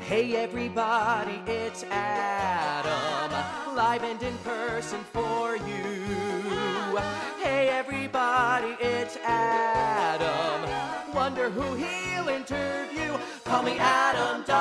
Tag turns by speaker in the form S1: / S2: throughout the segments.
S1: Hey everybody, it's Adam, live and in person for you. Hey everybody, it's Adam, wonder who he'll interview. Call me Adam.com.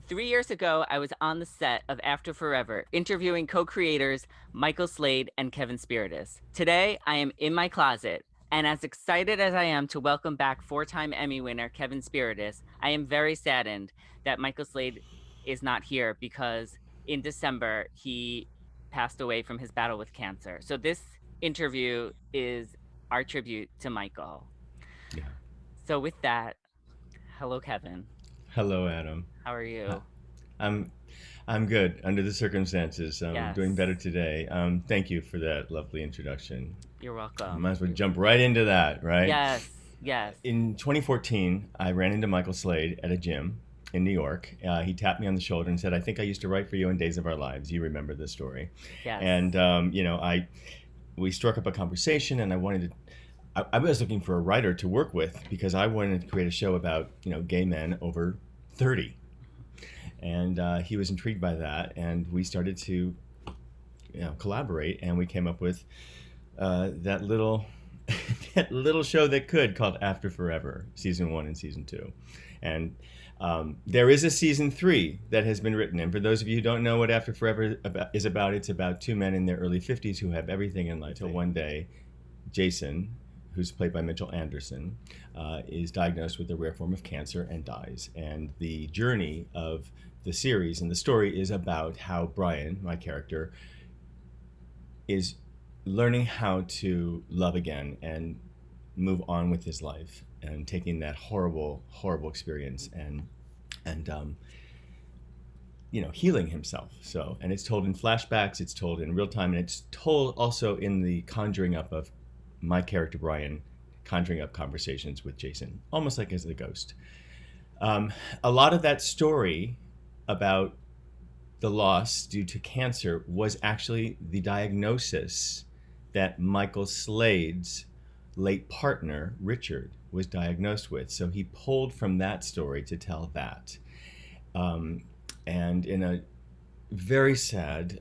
S2: 3 years ago, I was on the set of AfterForever, interviewing co-creators Michael Slade and Kevin Spirtas. Today, I am in my closet, and as excited as I am to welcome back four-time Emmy winner Kevin Spirtas, I am very saddened that Michael Slade is not here because in December, he passed away from his battle with cancer. So this interview is our tribute to Michael.
S3: Yeah.
S2: So with that, hello, Kevin.
S3: Hello, Adam.
S2: How are you?
S3: I'm good under the circumstances. I'm
S2: Yes.
S3: doing better today. Thank you for that lovely introduction.
S2: You're welcome.
S3: Might as well jump right into that, right?
S2: Yes.
S3: In 2014, I ran into Michael Slade at a gym in New York. He tapped me on the shoulder and said, "I think I used to write for you in Days of Our Lives." You remember this story.
S2: Yes.
S3: And we struck up a conversation, and I was looking for a writer to work with because I wanted to create a show about gay men over 30. And he was intrigued by that, and we started to collaborate, and we came up with that little show that could, called AfterForever, season 1 and season 2. And there is a season 3 that has been written. And for those of you who don't know what AfterForever is about, it's about two men in their early 50s who have everything in life. Till one day, Jason, who's played by Mitchell Anderson, is diagnosed with a rare form of cancer and dies. And the journey of the series and the story is about how Brian, my character, is learning how to love again and move on with his life, and taking that horrible experience and healing himself. So, and it's told in flashbacks, it's told in real time, and it's told also in the conjuring up of my character Brian conjuring up conversations with Jason, almost like as a ghost. A lot of that story about the loss due to cancer was actually the diagnosis that Michael Slade's late partner, Richard, was diagnosed with. So he pulled from that story to tell that. And in a very sad,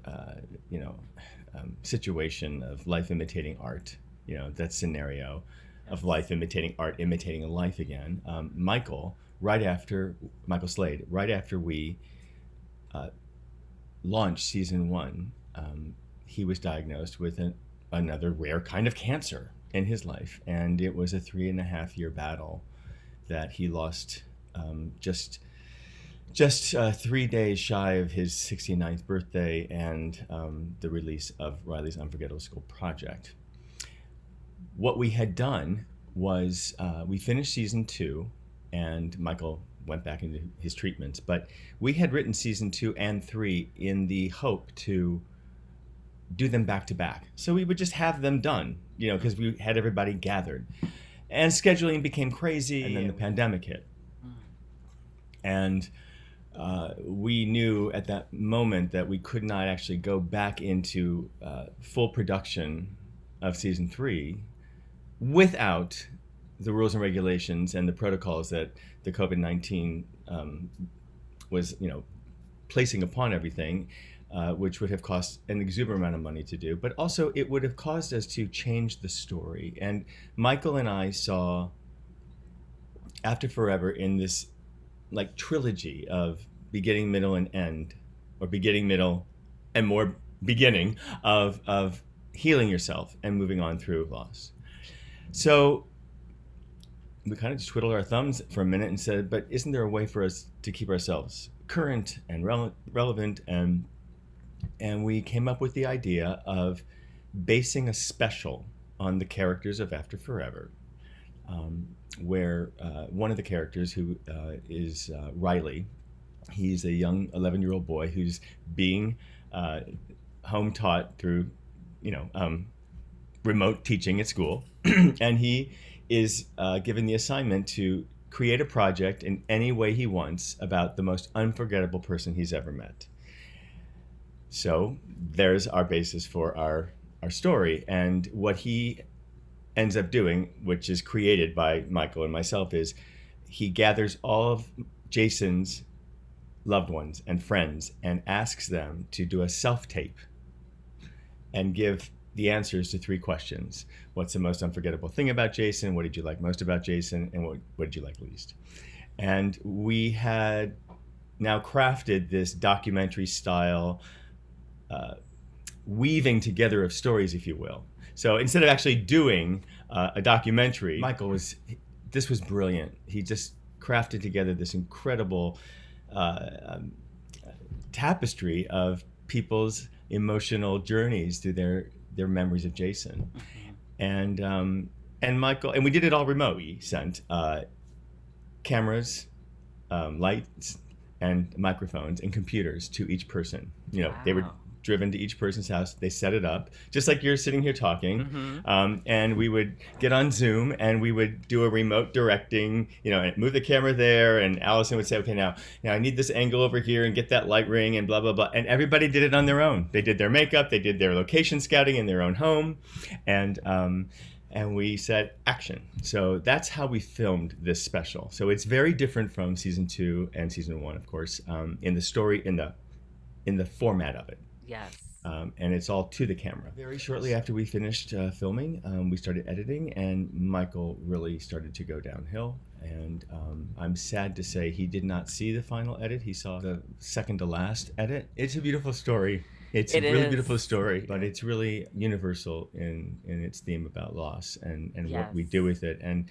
S3: situation of life imitating art, that scenario of life imitating art, imitating life again. Michael Slade, right after we launched season 1, he was diagnosed with another rare kind of cancer in his life, and it was a 3.5-year battle that he lost just 3 days shy of his 69th birthday and the release of Riley's Unforgettable School Project. What we had done was we finished season 2, and Michael went back into his treatments, but we had written season 2 and 3 in the hope to do them back to back. So we would just have them done, because we had everybody gathered. And scheduling became crazy, and then the pandemic hit. And we knew at that moment that we could not actually go back into full production of season 3 without the rules and regulations and the protocols that the COVID-19 was, placing upon everything, which would have cost an exuberant amount of money to do. But also it would have caused us to change the story. And Michael and I saw AfterForever in this trilogy of beginning, middle, and end, or beginning, middle, and more beginning of healing yourself and moving on through loss. So we kind of just twiddled our thumbs for a minute and said, but isn't there a way for us to keep ourselves current and relevant? And we came up with the idea of basing a special on the characters of AfterForever, where one of the characters, who is Riley, he's a young 11-year-old boy who's being home taught through, remote teaching at school, and he is given the assignment to create a project in any way he wants about the most unforgettable person he's ever met. So there's our basis for our story. And what he ends up doing, which is created by Michael and myself, is he gathers all of Jason's loved ones and friends and asks them to do a self-tape and give the answers to 3 questions. What's the most unforgettable thing about Jason? What did you like most about Jason? And what did you like least? And we had now crafted this documentary style weaving together of stories, if you will. So instead of actually doing a documentary, this was brilliant. He just crafted together this incredible tapestry of people's emotional journeys through their memories of Jason. And Michael, and we did it all remote. We sent cameras, lights, and microphones and computers to each person. They were driven to each person's house. They set it up, just like you're sitting here talking. And we would get on Zoom and we would do a remote directing, and move the camera there. And Allison would say, okay, now I need this angle over here and get that light ring and blah, blah, blah. And everybody did it on their own. They did their makeup. They did their location scouting in their own home. And we said action. So that's how we filmed this special. So it's very different from season 2 and season 1, of course, in the story, in the format of it.
S2: Yes.
S3: And it's all to the camera. Very shortly after we finished filming, we started editing, and Michael really started to go downhill. And I'm sad to say he did not see the final edit. He saw the second to last edit. It's a beautiful story. It's a really beautiful story, but it's really universal in its theme about loss and what we do with it. And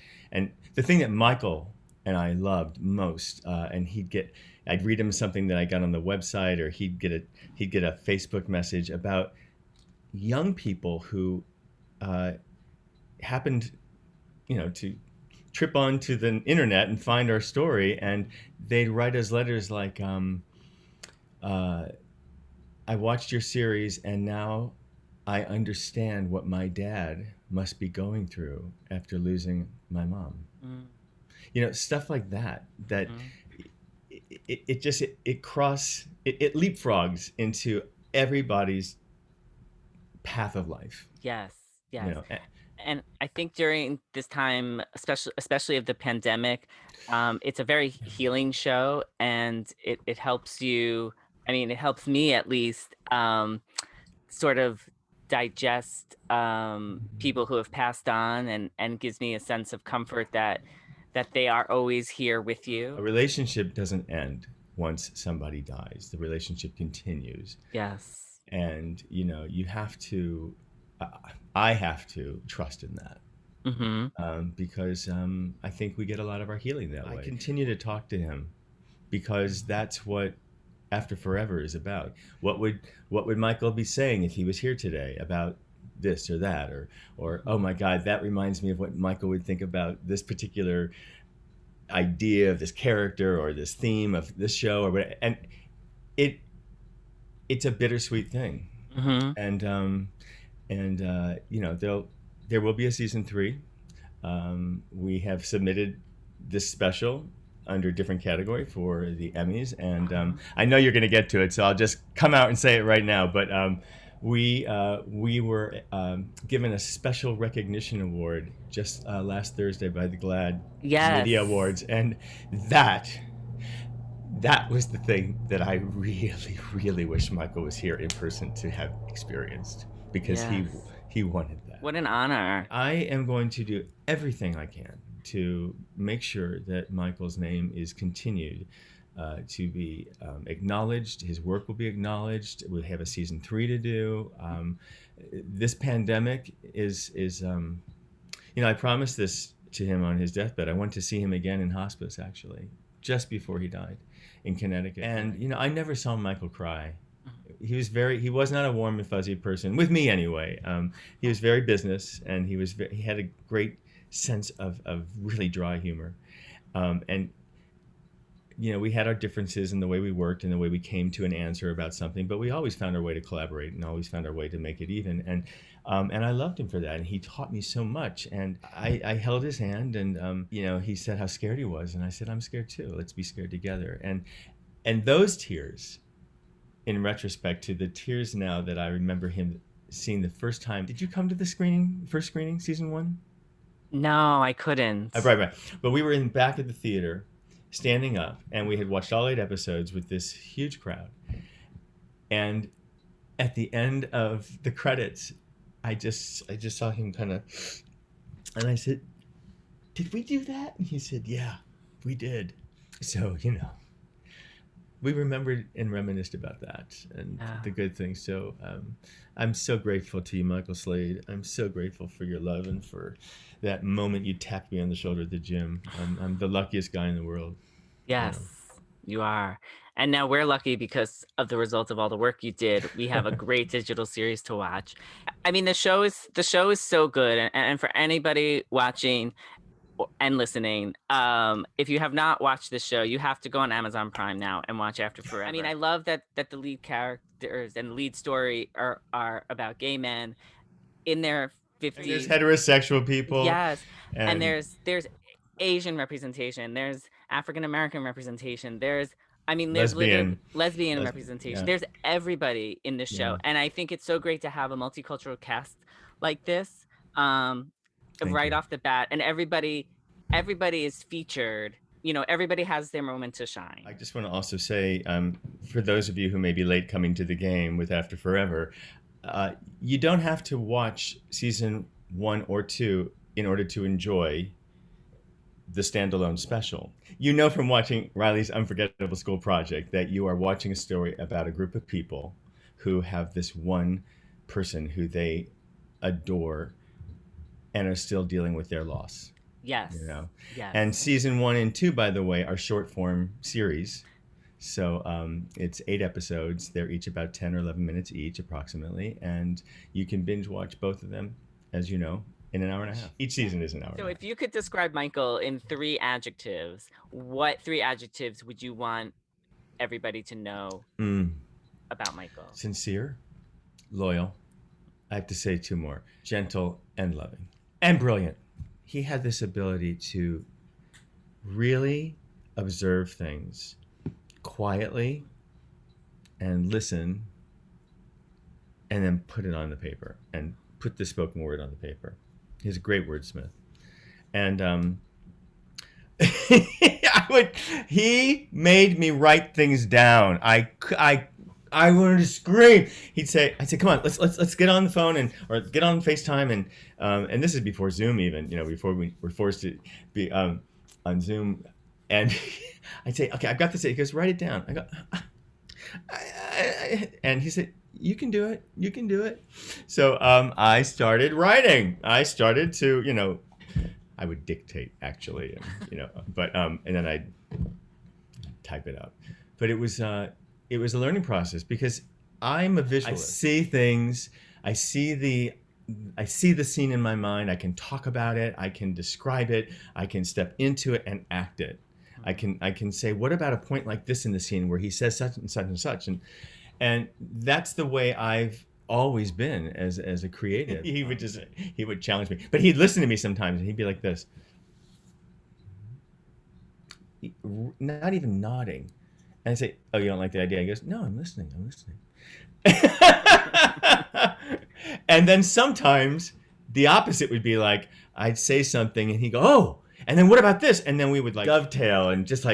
S3: the thing that Michael and I loved most, and I'd read him something that I got on the website, or he'd get a Facebook message about young people who happened, to trip onto the internet and find our story, and they'd write us letters like, I watched your series and now I understand what my dad must be going through after losing my mom. Stuff like that it leapfrogs into everybody's path of life.
S2: Yes. And I think during this time, especially of the pandemic, it's a very healing show, and it helps you. I mean, it helps me at least sort of digest people who have passed on, and gives me a sense of comfort that they are always here with you.
S3: A relationship doesn't end once somebody dies. The relationship continues.
S2: Yes.
S3: And, you have to, I have to trust in that. Because I think we get a lot of our healing that way. I continue to talk to him because that's what AfterForever is about. What would Michael be saying if he was here today about this or that, or oh my God, that reminds me of what Michael would think about this particular idea of this character or this theme of this show or whatever. And it's a bittersweet thing. And there will be a season 3. We have submitted this special under different category for the Emmys, and I know you're going to get to it, so I'll just come out and say it right now. But we were given a special recognition award just last Thursday by the GLAAD Media Awards, and that was the thing that I really, really wish Michael was here in person to have experienced, because he wanted that.
S2: What an honor.
S3: I am going to do everything I can to make sure that Michael's name is continued to be acknowledged. His work will be acknowledged. We'll have a season 3 to do. This pandemic is I promised this to him on his deathbed. I went to see him again in hospice, actually, just before he died in Connecticut. And, I never saw Michael cry. He was not a warm and fuzzy person, with me anyway. He was very business, and he had a great sense of really dry humor. And we had our differences in the way we worked and the way we came to an answer about something, but we always found our way to collaborate and always found our way to make it even. And I loved him for that, and he taught me so much. And I held his hand, and he said how scared he was, and I said, I'm scared too. Let's be scared together. And those tears, in retrospect to the tears now that I remember him seeing the first time. Did you come to the first screening, season 1?
S2: No, I couldn't.
S3: Right. But we were in back of the theater, standing up, and we had watched all 8 episodes with this huge crowd. And at the end of the credits, I just saw him kind of, and I said, "Did we do that?" And he said, "Yeah, we did." So we remembered and reminisced about that and the good things. So I'm so grateful to you, Michael Slade. I'm so grateful for your love and for that moment you tapped me on the shoulder at the gym. I'm the luckiest guy in the world.
S2: Yes, you are. And now we're lucky because of the result of all the work you did. We have a great digital series to watch. I mean, the show is so good, and for anybody watching and listening, if you have not watched this show, you have to go on Amazon Prime now and watch After Forever. I mean, I love that the lead characters and the lead story are about gay men in their 50s.
S3: And there's heterosexual people.
S2: Yes, and there's Asian representation, there's African American representation, there's lesbian representation. Yeah. There's everybody in this show, and I think it's so great to have a multicultural cast like this right off the bat, and everybody is featured. Everybody has their moment to shine.
S3: I just want to also say, for those of you who may be late coming to the game with After Forever, you don't have to watch season 1 or 2 in order to enjoy the standalone special. From watching Riley's Unforgettable School Project that you are watching a story about a group of people who have this one person who they adore and are still dealing with their loss.
S2: Yes. Yes.
S3: And season 1 and 2, by the way, are short form series. So it's 8 episodes. They're each about 10 or 11 minutes each, approximately. And you can binge watch both of them, as you know, in an hour and a half. Each season is an hour.
S2: So if you could describe Michael in 3 adjectives, what 3 adjectives would you want everybody to know about Michael?
S3: Sincere, loyal. I have to say 2 more. Gentle and loving. And brilliant. He had this ability to really observe things quietly and listen and then put it on the paper and put the spoken word on the paper. He's a great wordsmith. And he made me write things down. I wanted to scream. I'd say, come on, let's get on the phone or get on FaceTime and this is before Zoom even, before we were forced to be on Zoom. And I'd say, okay, I've got this. He goes, write it down. I go, and he said, you can do it. You can do it. So I started writing. I started to, I would dictate actually, but and then I'd type it up. But it was a learning process because I'm a visualist. I see things. I see the scene in my mind. I can talk about it. I can describe it. I can step into it and act it. I can say, what about a point like this in the scene where he says such and such and such, and that's the way I've always been as a creative. He would challenge me, but he'd listen to me sometimes, and he'd be like this, not even nodding, and I'd say, "Oh, you don't like the idea?" He goes, "No, I'm listening. I'm listening." And then sometimes the opposite would be like, I'd say something, and he'd go, "Oh." And then what about this? And then we would dovetail and just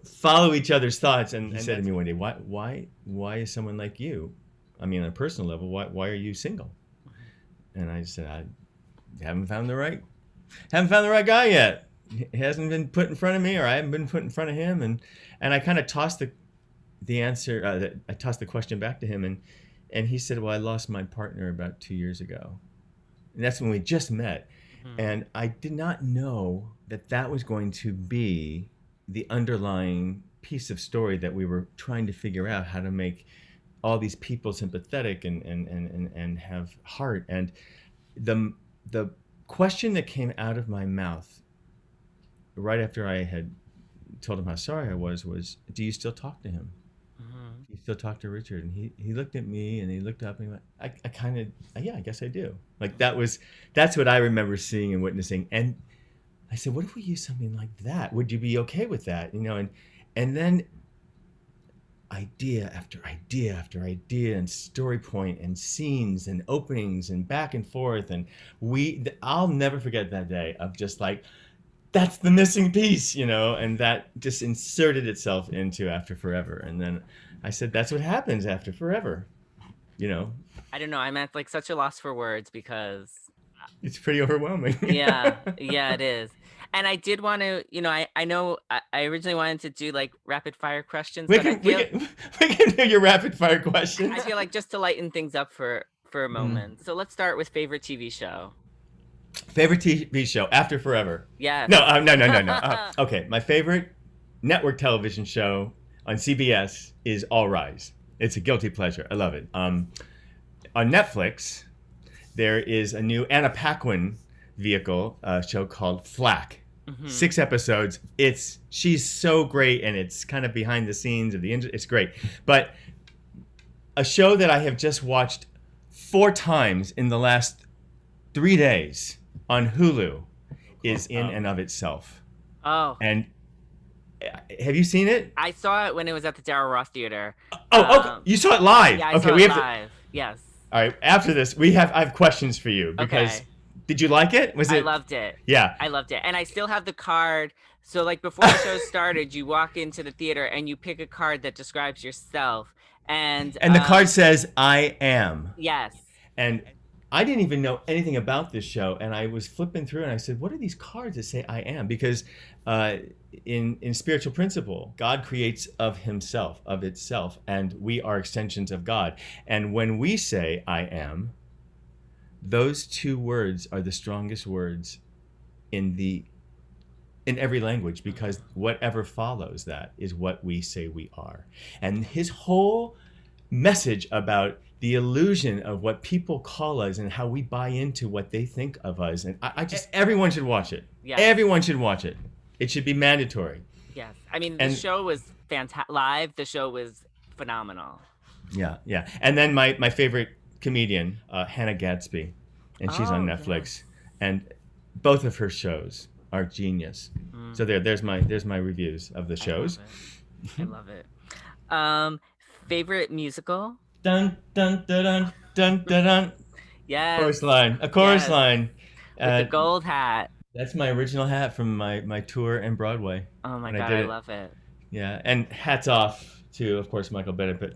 S3: follow each other's thoughts. And he said to me one day, why is someone like you, on a personal level, why are you single? And I said, I haven't found the right guy yet. He hasn't been put in front of me, or I haven't been put in front of him. And I kind of tossed the answer, I tossed the question back to him. And he said, well, I lost my partner about 2 years ago. And that's when we just met. And I did not know that was going to be the underlying piece of story that we were trying to figure out, how to make all these people sympathetic and have heart. And the question that came out of my mouth right after I had told him how sorry I was, do you still talk to him? Do you still talk to Richard? And he looked at me and he looked up and he went, I kind of, yeah, I guess I do. That's what I remember seeing and witnessing. And I said, what if we use something like that? Would you be okay with that? And then idea after idea after idea, and story point and scenes and openings and back and forth. And I'll never forget that day of just like, that's the missing piece, and that just inserted itself into After Forever. And then I said, that's what happens after forever,
S2: I don't know. I'm at like such a loss for words because
S3: it's pretty overwhelming.
S2: yeah, it is. And I did want to, I know I originally wanted to do like rapid fire questions.
S3: we
S2: but
S3: can do your rapid fire questions.
S2: I feel like just to lighten things up for a moment. So let's start with favorite TV show.
S3: Favorite TV show, After Forever.
S2: Yeah.
S3: No. Okay, my favorite network television show on CBS is All Rise. It's a guilty pleasure. I love it. On Netflix, there is a new Anna Paquin vehicle show called Flack. 6 episodes. She's so great, and it's kind of behind the scenes of it's great. But a show that I have just watched 4 times in the last 3 days on Hulu is In and of Itself.
S2: Oh.
S3: And have you seen it?
S2: I saw it when it was at the Darryl Roth Theater.
S3: Okay. You saw it live.
S2: Yeah, I saw it live. Yes.
S3: All right. After this, I have questions for you because did you like it?
S2: I loved it.
S3: Yeah.
S2: I loved it. And I still have the card. So like before the show started, you walk into the theater and you pick a card that describes yourself. And
S3: the card says, I am.
S2: Yes.
S3: And I didn't even know anything about this show. And I was flipping through and I said, what are these cards that say I am? Because in spiritual principle, God creates of himself, of itself. And we are extensions of God. And when we say I am, those 2 words are the strongest words in every language, because whatever follows that is what we say we are. And his whole message about the illusion of what people call us and how we buy into what they think of us. And everyone should watch it.
S2: Yes.
S3: Everyone should watch it. It should be mandatory.
S2: Yes. I mean, the show was fantastic. Live, the show was phenomenal.
S3: Yeah. And then my favorite comedian, Hannah Gadsby, and she's on Netflix. Yes. And both of her shows are genius. So there's my reviews of the shows.
S2: I love it. Favorite musical?
S3: Dun dun dun dun dun dun dun.
S2: Yes.
S3: A chorus line.
S2: With the gold hat.
S3: That's my original hat from my tour in Broadway.
S2: Oh my God, I love it.
S3: Yeah, and hats off to, of course, Michael Bennett, but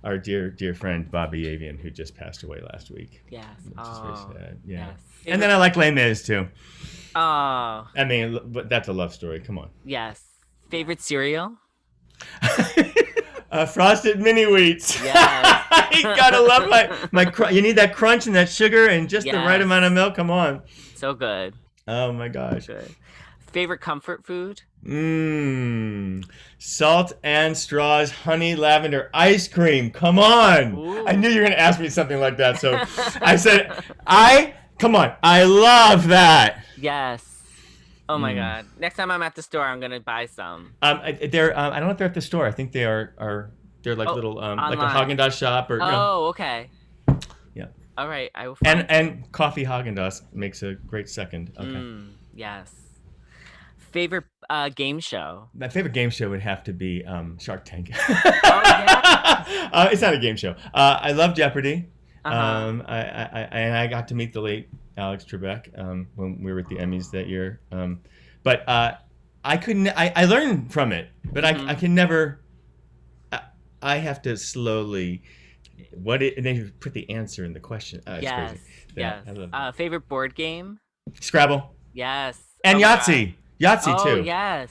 S3: our dear friend Bobby Avian, who just passed away last week.
S2: Yes.
S3: Which is very sad. Yeah.
S2: Yes.
S3: And then I like Les Mis too.
S2: Oh.
S3: I mean, but that's a love story. Come on.
S2: Yes. Favorite cereal?
S3: Frosted Mini Wheats.
S2: Yes.
S3: You gotta love my you need that crunch and that sugar and just the right amount of milk. Come on.
S2: So good.
S3: Oh my gosh.
S2: Good. Favorite comfort food?
S3: Salt and Straws honey lavender ice cream. Come on. Ooh. I knew you were gonna ask me something like that, so I said, come on. I love that.
S2: Yes. Oh my God. Next time I'm at the store, I'm gonna buy some.
S3: I don't know if they're at the store. I think they're like little like a Haagen-Dazs shop or.
S2: Okay.
S3: Yeah.
S2: All right. I will.
S3: And coffee Haagen-Dazs makes a great second. Okay.
S2: Yes. Favorite game show?
S3: My favorite game show would have to be Shark Tank.
S2: Yeah.
S3: It's not a game show. I love Jeopardy. I got to meet the late Alex Trebek when we were at the Emmys that year. But I couldn't. I learned from it, but I can never. I have to slowly. And then you put the answer in the question.
S2: Yes.
S3: It's crazy.
S2: Yes. I love favorite board game?
S3: Scrabble.
S2: Yes.
S3: And Yahtzee. Yahtzee too.
S2: Oh yes.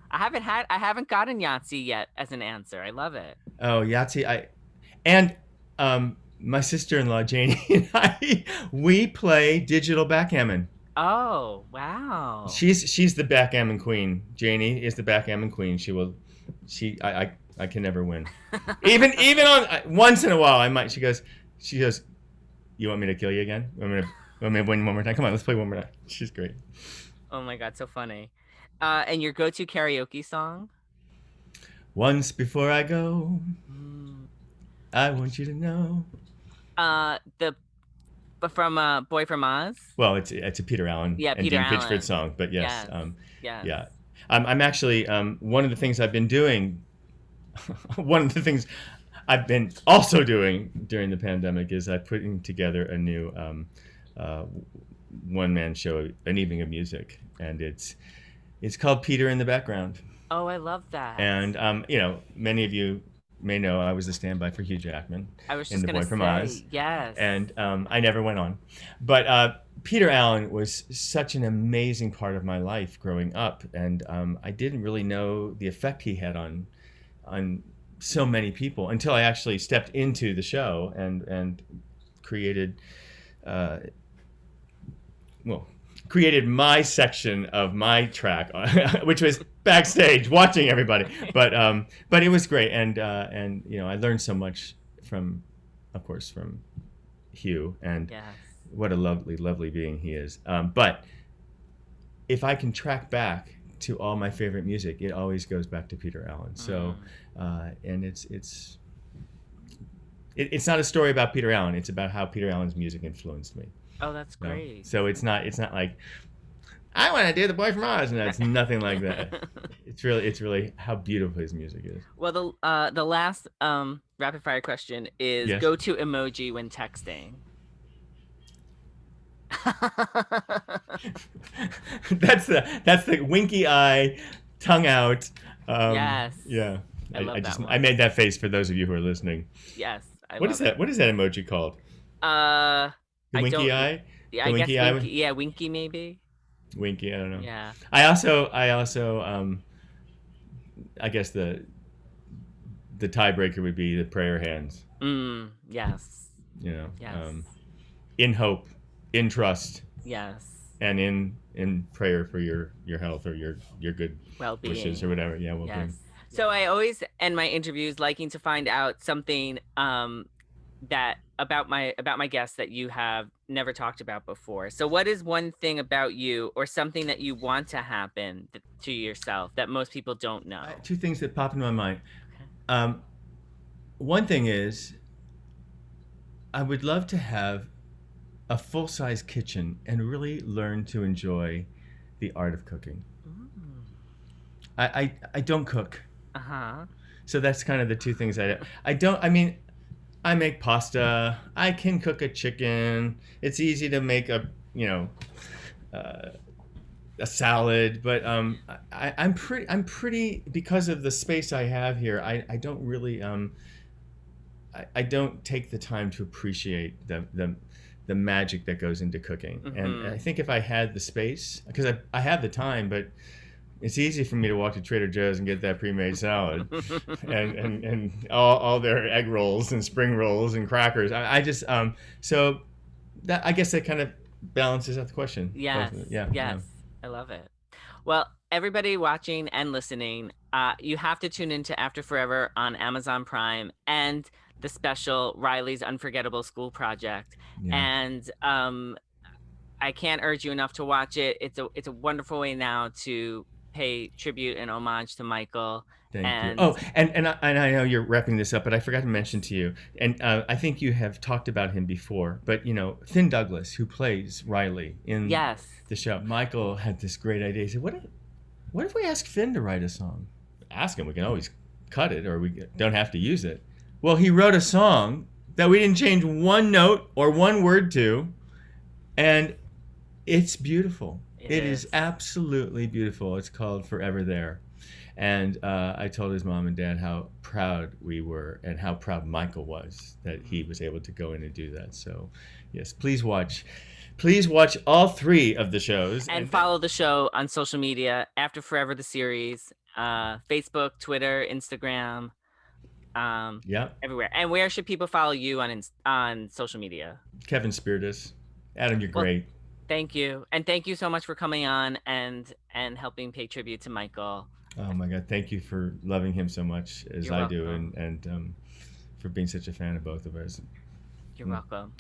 S2: I haven't gotten Yahtzee yet as an answer. I love it.
S3: Oh, Yahtzee. My sister-in-law Janie and we play digital backgammon.
S2: Oh wow.
S3: She's the backgammon queen. Janie is the backgammon queen. I can never win. even on once in a while I might. She goes, you want me to kill you again? Want me to win one more time? Come on, let's play one more time. She's great.
S2: Oh my God, so funny. And your go-to karaoke song?
S3: Once before I go, I want you to know.
S2: From Boy from Oz?
S3: Well, it's a Peter Allen and
S2: Peter
S3: Dean
S2: Allen.
S3: Pitchford song, but yes.
S2: Yes.
S3: Yeah. I'm actually, one of the things I've been doing one of the things I've been also doing during the pandemic is I'm putting together a new one-man show, an evening of music, and it's called Peter in the Background.
S2: Oh, I love that.
S3: And many of you may know I was the standby for Hugh Jackman
S2: I was
S3: in
S2: just
S3: The
S2: gonna
S3: Boy from
S2: say,
S3: Oz.
S2: yes.
S3: And I never went on. But Peter Allen was such an amazing part of my life growing up, and I didn't really know the effect he had on so many people until I actually stepped into the show and created created my section of my track, which was backstage watching everybody. But it was great, and I learned so much from Hugh, and
S2: Yes.
S3: what a lovely being he is. But if I can track back to all my favorite music, it always goes back to Peter Allen. So, and it's not a story about Peter Allen. It's about how Peter Allen's music influenced me.
S2: Oh, that's great.
S3: So it's not like I want to do The Boy from Oz, and it's nothing like that. It's really how beautiful his music is.
S2: Well, the last rapid fire question is
S3: Yes.
S2: go-to emoji when texting.
S3: That's the winky eye, tongue out.
S2: Yes.
S3: Yeah.
S2: I love that one.
S3: I made that face for those of you who are listening.
S2: Yes.
S3: What is that? What is that emoji called? The
S2: I
S3: winky
S2: don't-
S3: eye?
S2: Yeah,
S3: The
S2: I guess
S3: winky eye?
S2: winky. Yeah, winky maybe.
S3: Winky, I don't know.
S2: Yeah.
S3: I also I guess the tiebreaker would be the prayer hands.
S2: Yes. Yes.
S3: In hope, in trust,
S2: Yes.
S3: and in prayer for your health or your good
S2: Well-being.
S3: wishes or whatever. Yeah, well-being.
S2: Yes. So I always end my interviews liking to find out something that about my guests that you have never talked about before. So what is one thing about you or something that you want to happen to yourself that most people don't know?
S3: Two things that pop into my mind. One thing is I would love to have a full-size kitchen and really learn to enjoy the art of cooking. I don't cook.
S2: Uh-huh.
S3: So that's kind of the two things I make pasta. I can cook a chicken. It's easy to make a salad, but I'm pretty because of the space I have here. I don't really I don't take the time to appreciate the magic that goes into cooking. And I think if I had the space, because I have the time, but it's easy for me to walk to Trader Joe's and get that pre-made salad and all their egg rolls and spring rolls and crackers. I just so that I guess that kind of balances out the question.
S2: Yes.
S3: Yeah.
S2: Yes. I love it. Well, everybody watching and listening, you have to tune into AfterForever on Amazon Prime and the special Riley's Unforgettable School Project.
S3: Yeah.
S2: And I can't urge you enough to watch it. It's a wonderful way now to pay tribute and homage to Michael.
S3: Thank you. Oh, and I know you're wrapping this up, but I forgot to mention to you, and I think you have talked about him before, but Finn Douglas, who plays Riley in the show, Michael had this great idea. He said, what if we ask Finn to write a song? Ask him. We can always cut it, or we don't have to use it. Well, he wrote a song that we didn't change one note or one word to, and it's beautiful. It is absolutely beautiful. It's called Forever There. And I told his mom and dad how proud we were and how proud Michael was that he was able to go in and do that. So, yes, please watch all three of the shows.
S2: And follow the show on social media, AfterForever the series, Facebook, Twitter, Instagram, everywhere. And where should people follow you on social media?
S3: Kevin Spirtas. Adam, you're great.
S2: Thank you. And thank you so much for coming on and helping pay tribute to Michael.
S3: Oh my God. Thank you for loving him so much as
S2: You're
S3: I
S2: welcome.
S3: do and for being such a fan of both of us.
S2: You're welcome.